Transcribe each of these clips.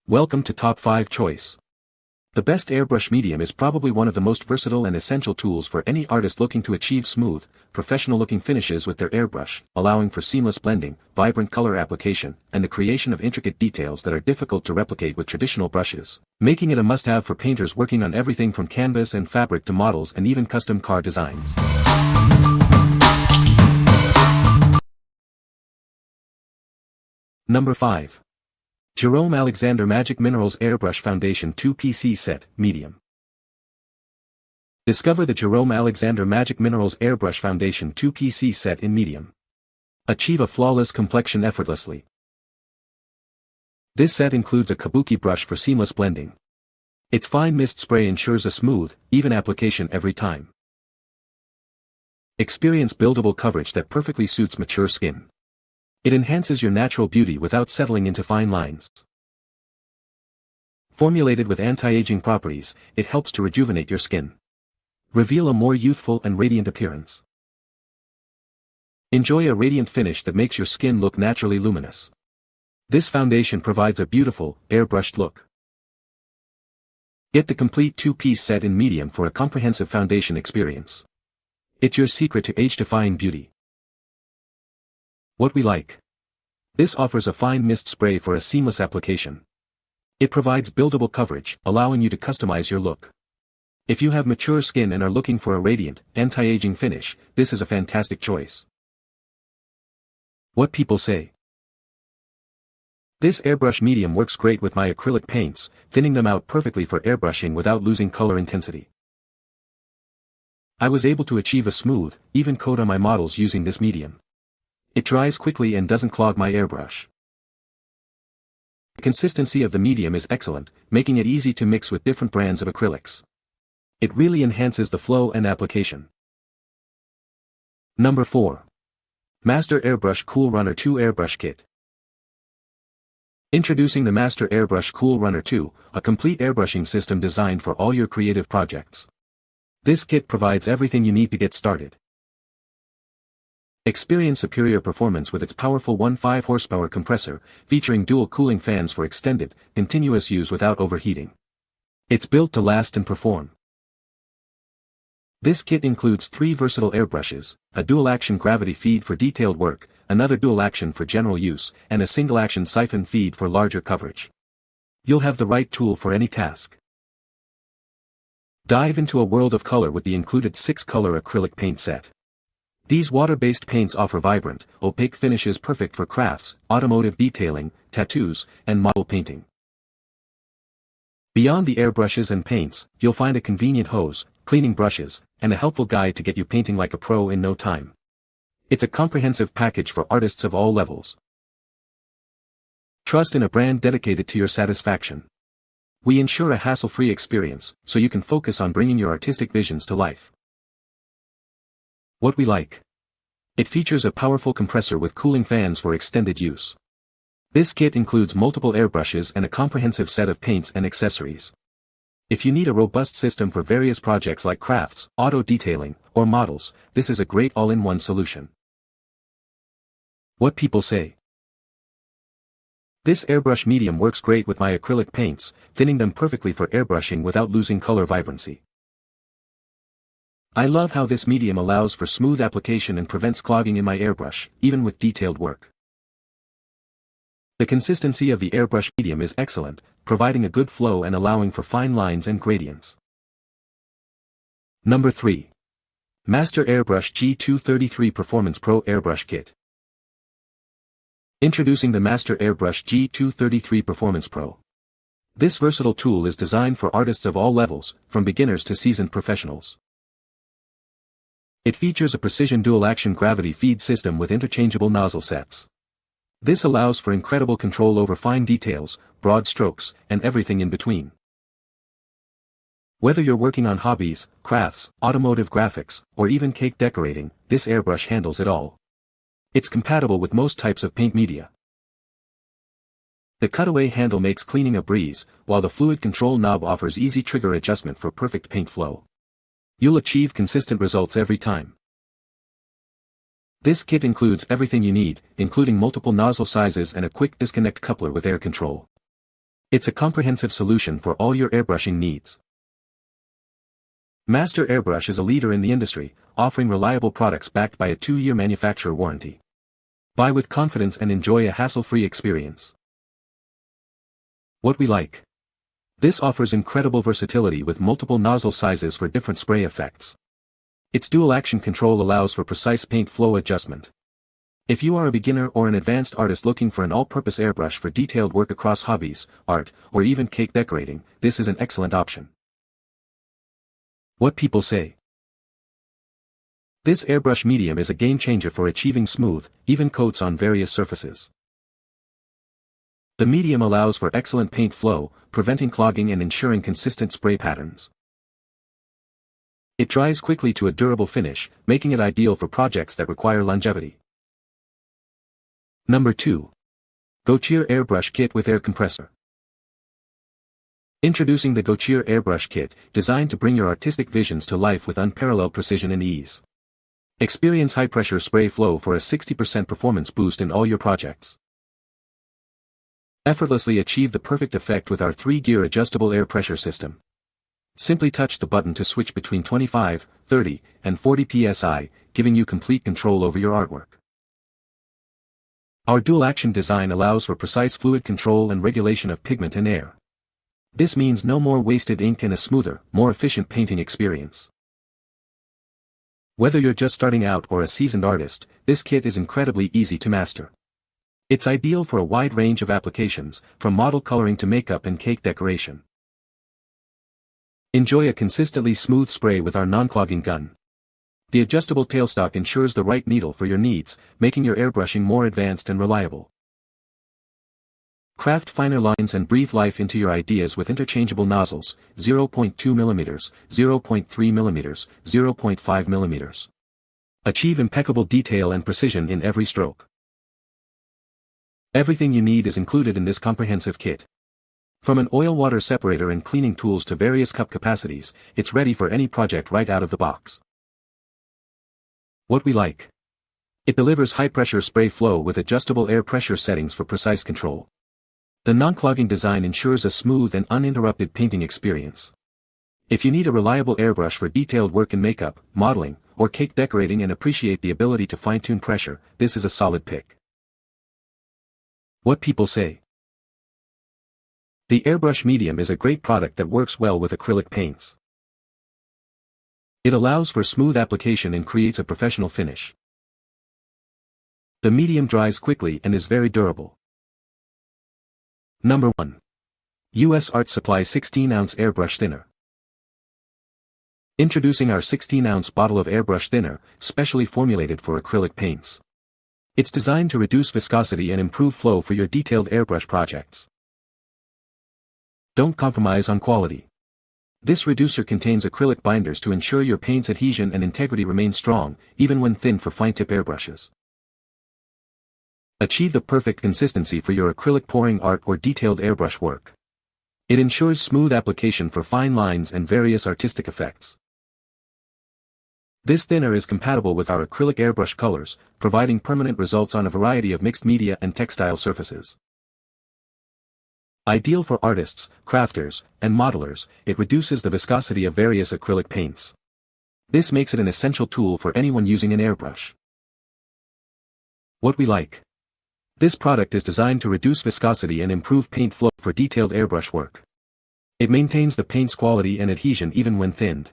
Welcome to Top 5 Choice. The best airbrush medium is probably one of the most versatile and essential tools for any artist looking to achieve smooth, professional-looking finishes with their airbrush, allowing for seamless blending, vibrant color application, and the creation of intricate details that are difficult to replicate with traditional brushes, making it a must-have for painters working on everything from canvas and fabric to models and even custom car designs. Number 5. Jerome Alexander Magic Minerals Airbrush Foundation 2PC Set, Medium. Discover the Jerome Alexander Magic Minerals Airbrush Foundation 2PC Set in Medium. Achieve a flawless complexion effortlessly. This set includes a kabuki brush for seamless blending. Its fine mist spray ensures a smooth, even application every time. Experience buildable coverage that perfectly suits mature skin. It enhances your natural beauty without settling into fine lines. Formulated with anti-aging properties, it helps to rejuvenate your skin. Reveal a more youthful and radiant appearance. Enjoy a radiant finish that makes your skin look naturally luminous. This foundation provides a beautiful, airbrushed look. Get the complete two-piece set in medium for a comprehensive foundation experience. It's your secret to age-defying beauty. What we like. This offers a fine mist spray for a seamless application. It provides buildable coverage, allowing you to customize your look. If you have mature skin and are looking for a radiant, anti-aging finish, this is a fantastic choice. What people say. This airbrush medium works great with my acrylic paints, thinning them out perfectly for airbrushing without losing color intensity. I was able to achieve a smooth, even coat on my models using this medium. It dries quickly and doesn't clog my airbrush. The consistency of the medium is excellent, making it easy to mix with different brands of acrylics. It really enhances the flow and application. Number 4. Master Airbrush Cool Runner 2 Airbrush Kit. Introducing the Master Airbrush Cool Runner 2, a complete airbrushing system designed for all your creative projects. This kit provides everything you need to get started. Experience superior performance with its powerful 1.5 horsepower compressor, featuring dual cooling fans for extended, continuous use without overheating. It's built to last and perform. This kit includes 3 versatile airbrushes, a dual-action gravity feed for detailed work, another dual-action for general use, and a single-action siphon feed for larger coverage. You'll have the right tool for any task. Dive into a world of color with the included 6-color acrylic paint set. These water-based paints offer vibrant, opaque finishes perfect for crafts, automotive detailing, tattoos, and model painting. Beyond the airbrushes and paints, you'll find a convenient hose, cleaning brushes, and a helpful guide to get you painting like a pro in no time. It's a comprehensive package for artists of all levels. Trust in a brand dedicated to your satisfaction. We ensure a hassle-free experience, so you can focus on bringing your artistic visions to life. What we like. It features a powerful compressor with cooling fans for extended use. This kit includes multiple airbrushes and a comprehensive set of paints and accessories. If you need a robust system for various projects like crafts, auto detailing, or models, this is a great all-in-one solution. What people say. This airbrush medium works great with my acrylic paints, thinning them perfectly for airbrushing without losing color vibrancy. I love how this medium allows for smooth application and prevents clogging in my airbrush, even with detailed work. The consistency of the airbrush medium is excellent, providing a good flow and allowing for fine lines and gradients. Number 3. Master Airbrush G233 Performance Pro Airbrush Kit. Introducing the Master Airbrush G233 Performance Pro. This versatile tool is designed for artists of all levels, from beginners to seasoned professionals. It features a precision dual-action gravity feed system with interchangeable nozzle sets. This allows for incredible control over fine details, broad strokes, and everything in between. Whether you're working on hobbies, crafts, automotive graphics, or even cake decorating, this airbrush handles it all. It's compatible with most types of paint media. The cutaway handle makes cleaning a breeze, while the fluid control knob offers easy trigger adjustment for perfect paint flow. You'll achieve consistent results every time. This kit includes everything you need, including multiple nozzle sizes and a quick disconnect coupler with air control. It's a comprehensive solution for all your airbrushing needs. Master Airbrush is a leader in the industry, offering reliable products backed by a 2-year manufacturer warranty. Buy with confidence and enjoy a hassle-free experience. What we like. This offers incredible versatility with multiple nozzle sizes for different spray effects. Its dual-action control allows for precise paint flow adjustment. If you are a beginner or an advanced artist looking for an all-purpose airbrush for detailed work across hobbies, art, or even cake decorating, this is an excellent option. What people say. This Airbrush Medium is a game-changer for achieving smooth, even coats on various surfaces. The medium allows for excellent paint flow, preventing clogging and ensuring consistent spray patterns. It dries quickly to a durable finish, making it ideal for projects that require longevity. Number 2. Gocheer Airbrush Kit with Air Compressor. Introducing the Gocheer Airbrush Kit, designed to bring your artistic visions to life with unparalleled precision and ease. Experience high-pressure spray flow for a 60% performance boost in all your projects. Effortlessly achieve the perfect effect with our 3-gear adjustable air pressure system. Simply touch the button to switch between 25, 30, and 40 psi, giving you complete control over your artwork. Our dual-action design allows for precise fluid control and regulation of pigment and air. This means no more wasted ink and a smoother, more efficient painting experience. Whether you're just starting out or a seasoned artist, this kit is incredibly easy to master. It's ideal for a wide range of applications, from model coloring to makeup and cake decoration. Enjoy a consistently smooth spray with our non-clogging gun. The adjustable tailstock ensures the right needle for your needs, making your airbrushing more advanced and reliable. Craft finer lines and breathe life into your ideas with interchangeable nozzles, 0.2 mm, 0.3 mm, 0.5 mm. Achieve impeccable detail and precision in every stroke. Everything you need is included in this comprehensive kit. From an oil-water separator and cleaning tools to various cup capacities, it's ready for any project right out of the box. What we like. It delivers high-pressure spray flow with adjustable air pressure settings for precise control. The non-clogging design ensures a smooth and uninterrupted painting experience. If you need a reliable airbrush for detailed work in makeup, modeling, or cake decorating and appreciate the ability to fine-tune pressure, this is a solid pick. What people say. The Airbrush Medium is a great product that works well with acrylic paints. It allows for smooth application and creates a professional finish. The medium dries quickly and is very durable. Number 1. US Art Supply 16-ounce Airbrush Thinner. Introducing our 16-ounce bottle of airbrush thinner, specially formulated for acrylic paints. It's designed to reduce viscosity and improve flow for your detailed airbrush projects. Don't compromise on quality. This reducer contains acrylic binders to ensure your paint's adhesion and integrity remain strong, even when thin for fine-tip airbrushes. Achieve the perfect consistency for your acrylic pouring art or detailed airbrush work. It ensures smooth application for fine lines and various artistic effects. This thinner is compatible with our acrylic airbrush colors, providing permanent results on a variety of mixed media and textile surfaces. Ideal for artists, crafters, and modelers, it reduces the viscosity of various acrylic paints. This makes it an essential tool for anyone using an airbrush. What we like. This product is designed to reduce viscosity and improve paint flow for detailed airbrush work. It maintains the paint's quality and adhesion even when thinned.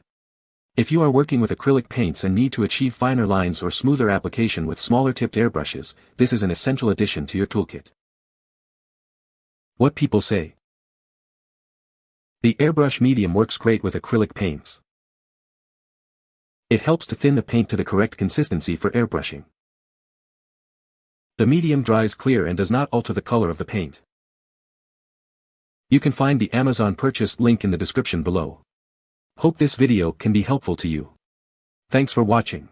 If you are working with acrylic paints and need to achieve finer lines or smoother application with smaller tipped airbrushes, this is an essential addition to your toolkit. What people say. The Airbrush Medium works great with acrylic paints. It helps to thin the paint to the correct consistency for airbrushing. The medium dries clear and does not alter the color of the paint. You can find the Amazon purchase link in the description below. Hope this video can be helpful to you. Thanks for watching.